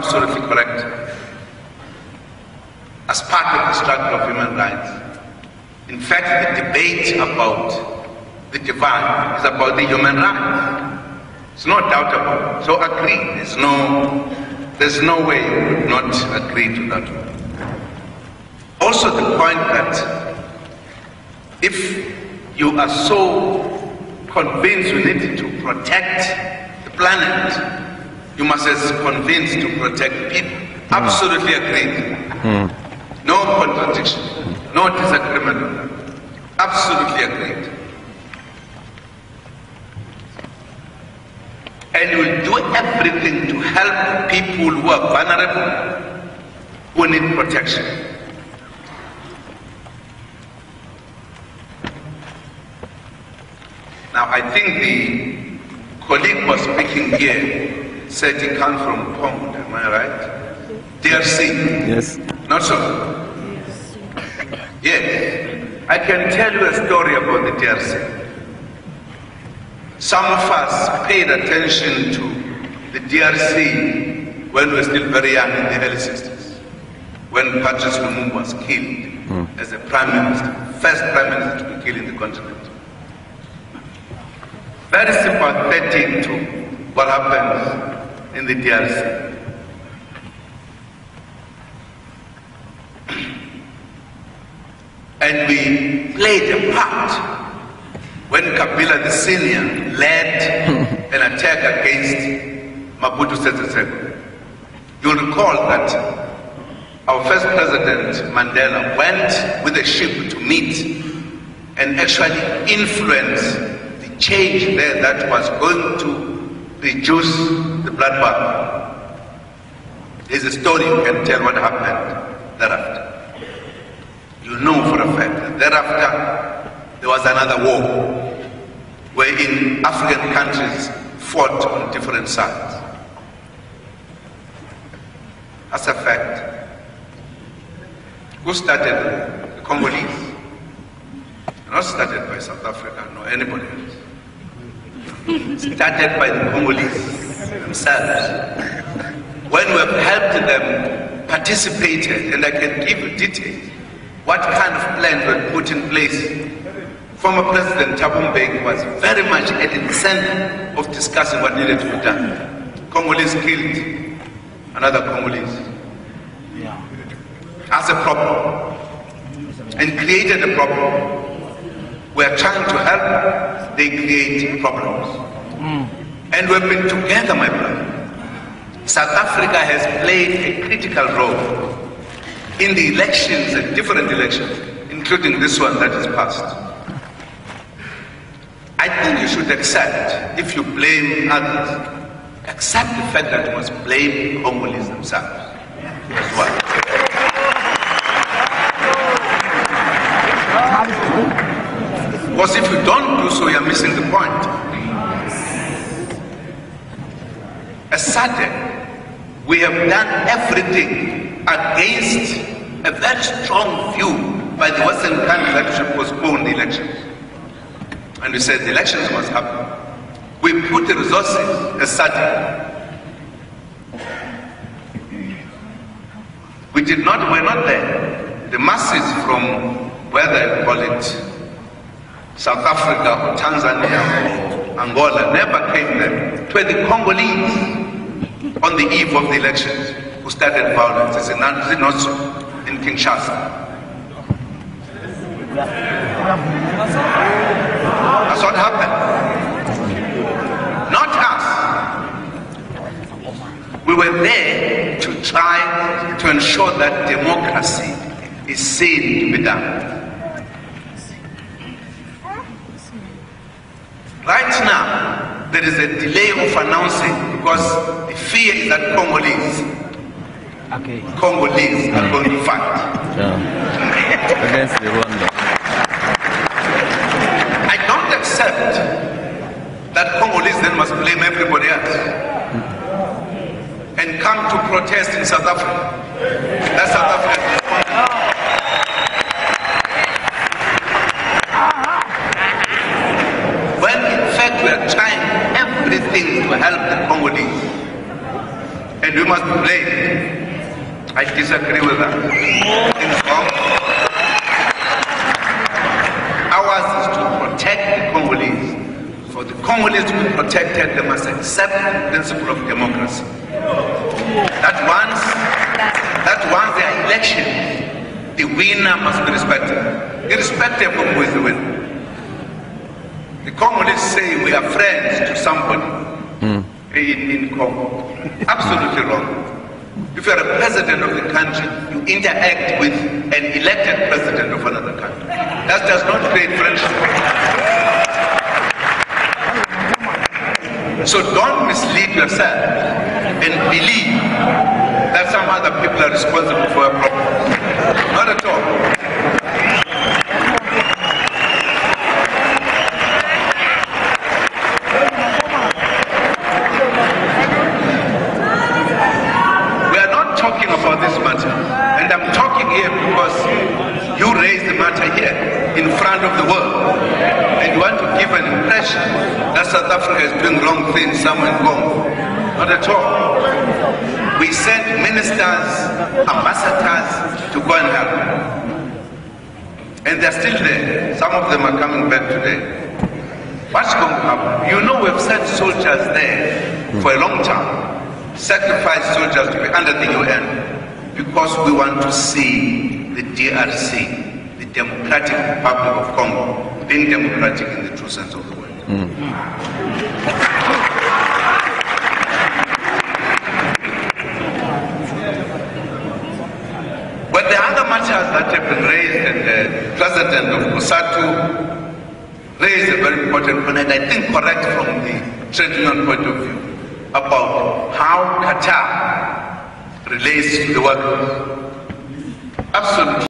absolutely correct. As part of the struggle of human rights, in fact, the debate about the divine is about the human rights. It's no doubt about it. So agree. There's no way you would not agree to that. Also the point that if you are so convinced you need to protect the planet, you must be convinced to protect people. Absolutely agreed. No contradiction, no disagreement. Absolutely agreed. And we'll do everything to help people who are vulnerable, who need protection. Now, I think the colleague was speaking here said he comes from Congo, am I right? DRC? Yes. Not so? Yes. I can tell you a story about the DRC. Some of us paid attention to the DRC when we were still very young in the early 60s, when Patrice Lumumba was killed as a prime minister, first prime minister to be killed in the continent. Very sympathetic to what happens in the DRC. And we played a part when Kabila the Senior led an attack against Maputo Sese Seko. You'll recall that our first president, Mandela, went with a ship to meet and actually influence the change there that was going to reduce the bloodbath. There's a story you can tell what happened thereafter. You know for a fact that thereafter there was another war wherein African countries fought on different sides. As a fact, who started? The Congolese. Not started by South Africa, nor anybody else. Started by the Congolese themselves. When we have helped them, participated, and I can give you details, what kind of plans were put in place. Former President Thabo Mbeki was very much at the center of discussing what needed to be done. Congolese killed another Congolese as a problem and created a problem. We are trying to help, they create problems. And we've been together, my brother. South Africa has played a critical role in the elections and different elections, including this one that is passed. I think you should accept, if you blame others, accept the fact that you must blame Congolese themselves as well. Because if you don't do so, you're missing the point. As sudden, we have done everything against a very strong view by the Western countries that we should postpone the elections. And we said the elections must happen. We put the resources aside. We did not, we're not there. The masses from, whether you call it South Africa or Tanzania or Angola, never came there. It were the Congolese on the eve of the elections who started violence. Is it not so? In Kinshasa. That's what happened. Not us. We were there to try to ensure that democracy is seen to be done. Right now, there is a delay of announcing because the fear is that Congolese are going to fight. Against the Rwanda. I don't accept that Congolese then must blame everybody else and come to protest in South Africa. That's South Africa. When in fact we are trying everything to help the Congolese, and we must blame claimed. I disagree with that. It's wrong. Ours is to protect the Congolese. For the Congolese to be protected, they must accept the principle of democracy. That once there are elections, the winner must be respected, irrespective of who is the winner. The Congolese say we are friends to somebody in Congo. Absolutely wrong. If you are a president of the country, you interact with an elected president of another country. That does not create friendship. So don't mislead yourself and believe that some other people are responsible for a problem. Not at all. We are not talking about this matter, and I'm talking here because you raised the matter here in front of the world, and you want to give an impression that South Africa is doing wrong things somewhere in Congo. Not at all. We sent ministers, ambassadors to go and help. And they're still there. Some of them are coming back today. What's going to happen? You know, we've sent soldiers there for a long time. Sacrificed soldiers to be under the UN because we want to see the DRC, the Democratic Republic of Congo, being democratic in the true sense of the word. But the other matters that have been raised, and the president of Kusatu raised a very important point, and I think correct from the trade union point of view, about how Qatar relates to the workers. Absolutely.